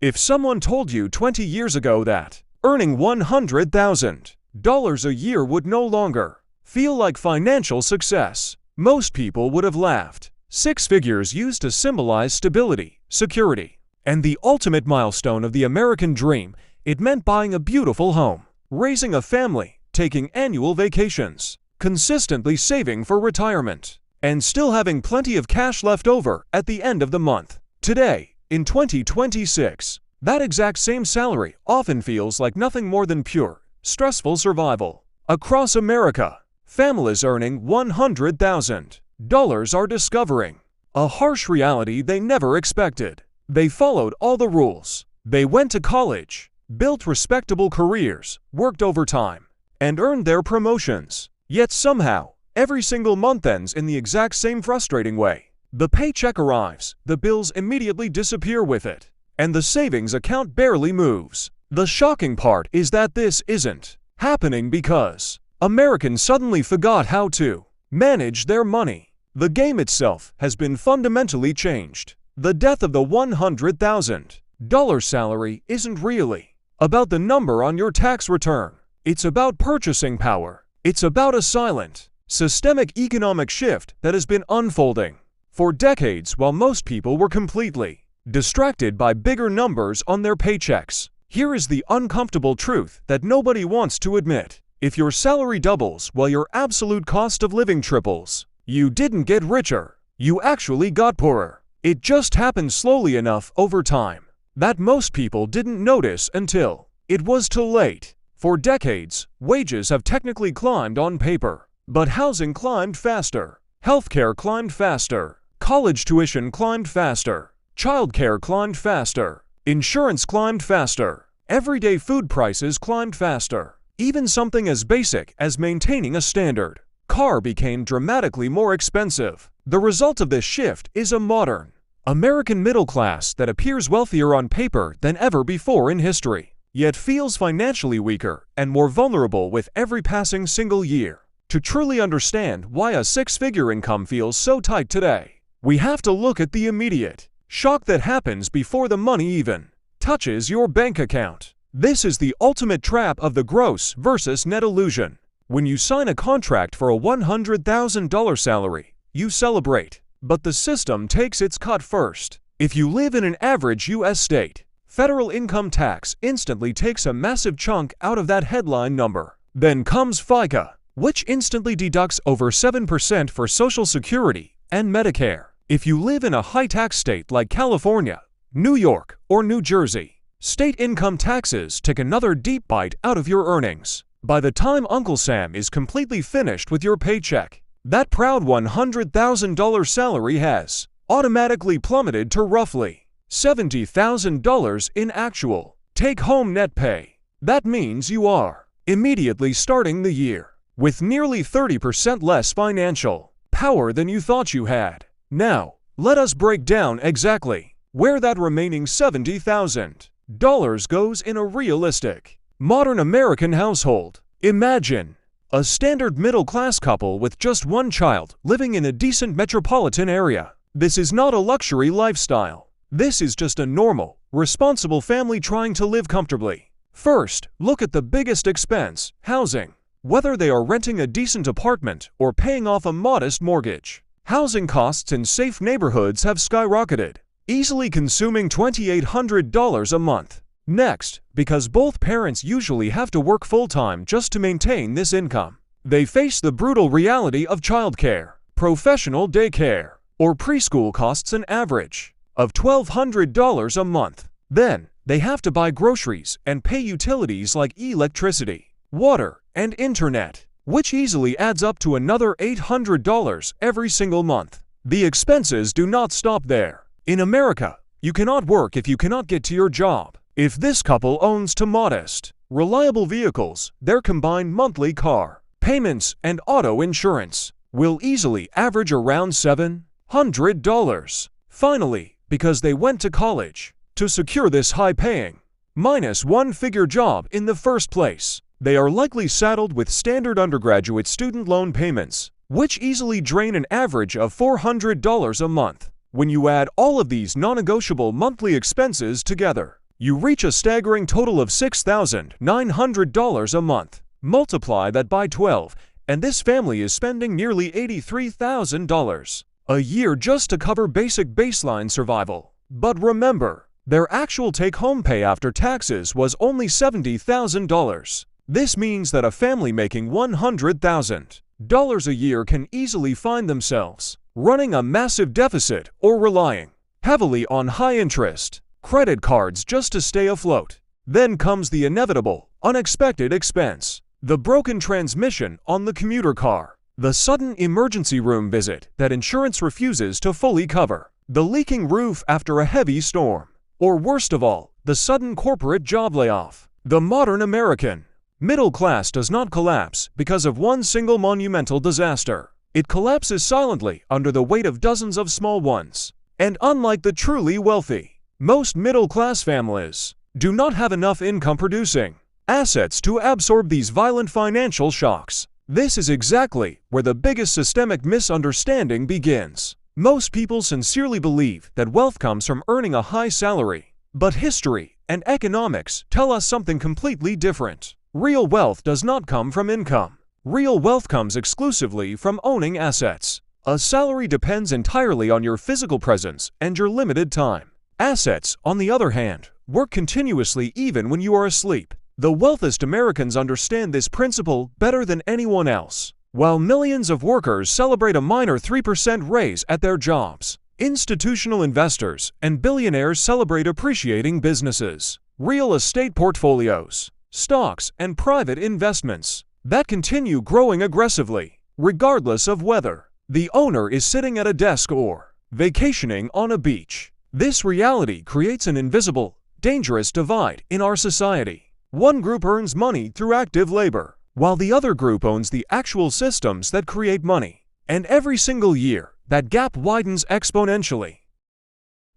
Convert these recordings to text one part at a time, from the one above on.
If someone told you 20 years ago that earning $100,000 a year would no longer feel like financial success, most people would have laughed. Six figures used to symbolize stability, security, and the ultimate milestone of the American dream. It meant buying a beautiful home, raising a family, taking annual vacations, consistently saving for retirement, and still having plenty of cash left over at the end of the month. Today, in 2026, that exact same salary often feels like nothing more than pure, stressful survival. Across America, families earning $100,000 are discovering a harsh reality they never expected. They followed all the rules. They went to college, built respectable careers, worked overtime, and earned their promotions. Yet somehow, every single month ends in the exact same frustrating way. The paycheck arrives, the bills immediately disappear with it, and the savings account barely moves. The shocking part is that this isn't happening because Americans suddenly forgot how to manage their money. The game itself has been fundamentally changed. The death of the $100,000 salary isn't really about the number on your tax return. It's about purchasing power. It's about a silent, systemic economic shift that has been unfolding for decades while most people were completely distracted by bigger numbers on their paychecks. Here is the uncomfortable truth that nobody wants to admit. If your salary doubles while your absolute cost of living triples, you didn't get richer. You actually got poorer. It just happened slowly enough over time that most people didn't notice until it was too late. For decades, wages have technically climbed on paper, but housing climbed faster, healthcare climbed faster, college tuition climbed faster, childcare climbed faster, insurance climbed faster, everyday food prices climbed faster. Even something as basic as maintaining a standard car became dramatically more expensive. The result of this shift is a modern American middle class that appears wealthier on paper than ever before in history, yet feels financially weaker and more vulnerable with every passing single year. To truly understand why a six-figure income feels so tight today, we have to look at the immediate shock that happens before the money even touches your bank account. This is the ultimate trap of the gross versus net illusion. When you sign a contract for a $100,000 salary, you celebrate, but the system takes its cut first. If you live in an average U.S. state, federal income tax instantly takes a massive chunk out of that headline number. Then comes FICA, which instantly deducts over 7% for Social Security and Medicare. If you live in a high-tax state like California, New York, or New Jersey, state income taxes take another deep bite out of your earnings. By the time Uncle Sam is completely finished with your paycheck, that proud $100,000 salary has automatically plummeted to roughly $70,000 in actual take-home net pay. That means you are immediately starting the year with nearly 30% less financial power than you thought you had. Now, let us break down exactly where that remaining $70,000 goes in a realistic, modern American household. Imagine a standard middle-class couple with just one child living in a decent metropolitan area. This is not a luxury lifestyle. This is just a normal, responsible family trying to live comfortably. First, look at the biggest expense: housing. Whether they are renting a decent apartment or paying off a modest mortgage, housing costs in safe neighborhoods have skyrocketed, easily consuming $2,800 a month. Next, because both parents usually have to work full-time just to maintain this income, they face the brutal reality of childcare. Professional daycare or preschool costs an average of $1,200 a month. Then, they have to buy groceries and pay utilities like electricity, water, and internet, which easily adds up to another $800 every single month. The expenses do not stop there. In America, you cannot work if you cannot get to your job. If this couple owns two modest, reliable vehicles, their combined monthly car payments and auto insurance will easily average around $700. Finally, because they went to college to secure this high-paying, minus one-figure job in the first place, they are likely saddled with standard undergraduate student loan payments, which easily drain an average of $400 a month. When you add all of these non-negotiable monthly expenses together, you reach a staggering total of $6,900 a month. Multiply that by 12, and this family is spending nearly $83,000 a year just to cover basic baseline survival. But remember, their actual take-home pay after taxes was only $70,000. This means that a family making $100,000 a year can easily find themselves running a massive deficit or relying heavily on high-interest credit cards just to stay afloat. Then comes the inevitable, unexpected expense: the broken transmission on the commuter car, the sudden emergency room visit that insurance refuses to fully cover, the leaking roof after a heavy storm, or worst of all, the sudden corporate job layoff. The modern American middle class does not collapse because of one single monumental disaster. It collapses silently under the weight of dozens of small ones. And unlike the truly wealthy, most middle-class families do not have enough income-producing assets to absorb these violent financial shocks. This is exactly where the biggest systemic misunderstanding begins. Most people sincerely believe that wealth comes from earning a high salary, but history and economics tell us something completely different. Real wealth does not come from income. Real wealth comes exclusively from owning assets. A salary depends entirely on your physical presence and your limited time. Assets, on the other hand, work continuously even when you are asleep. The wealthiest Americans understand this principle better than anyone else. While millions of workers celebrate a minor 3% raise at their jobs, institutional investors and billionaires celebrate appreciating businesses, real estate portfolios, stocks, and private investments that continue growing aggressively, regardless of whether the owner is sitting at a desk or vacationing on a beach. This reality creates an invisible, dangerous divide in our society. One group earns money through active labor, while the other group owns the actual systems that create money. And every single year, that gap widens exponentially.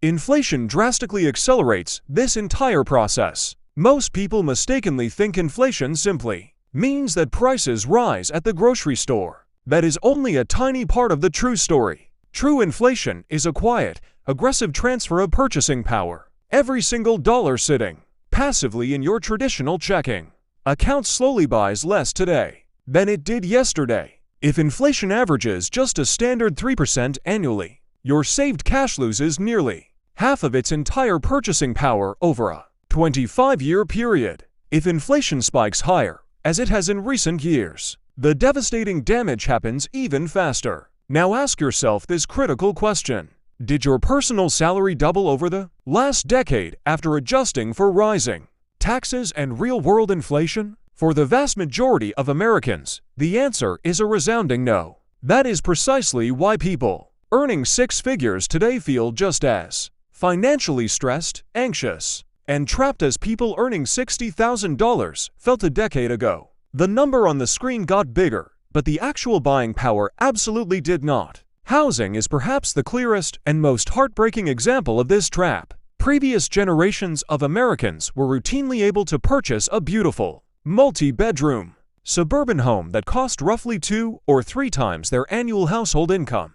Inflation drastically accelerates this entire process. Most people mistakenly think inflation simply means that prices rise at the grocery store. That is only a tiny part of the true story. True inflation is a quiet, aggressive transfer of purchasing power. Every single dollar sitting passively in your traditional checking account slowly buys less today than it did yesterday. If inflation averages just a standard 3% annually, your saved cash loses nearly half of its entire purchasing power over a 25-year period. If inflation spikes higher, as it has in recent years, the devastating damage happens even faster. Now ask yourself this critical question: did your personal salary double over the last decade after adjusting for rising taxes and real-world inflation? For the vast majority of Americans, the answer is a resounding no. That is precisely why people earning six figures today feel just as financially stressed, anxious, and trapped as people earning $60,000 felt a decade ago. The number on the screen got bigger, but the actual buying power absolutely did not. Housing is perhaps the clearest and most heartbreaking example of this trap. Previous generations of Americans were routinely able to purchase a beautiful, multi-bedroom, suburban home that cost roughly 2 or 3 times their annual household income.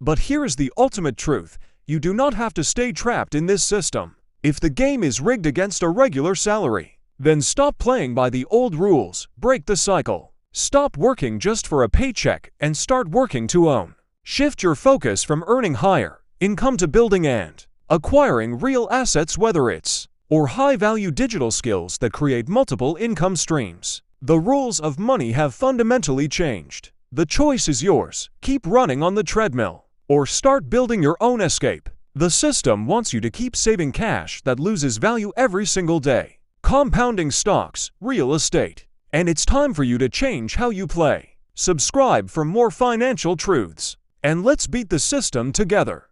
But here is the ultimate truth: you do not have to stay trapped in this system. If the game is rigged against a regular salary, then stop playing by the old rules, break the cycle. Stop working just for a paycheck and start working to own. Shift your focus from earning higher income to building and acquiring real assets, whether it's or high-value digital skills that create multiple income streams. The rules of money have fundamentally changed. The choice is yours. Keep running on the treadmill or start building your own escape. The system wants you to keep saving cash that loses value every single day, compounding stocks, real estate, and it's time for you to change how you play. Subscribe for more financial truths, and let's beat the system together.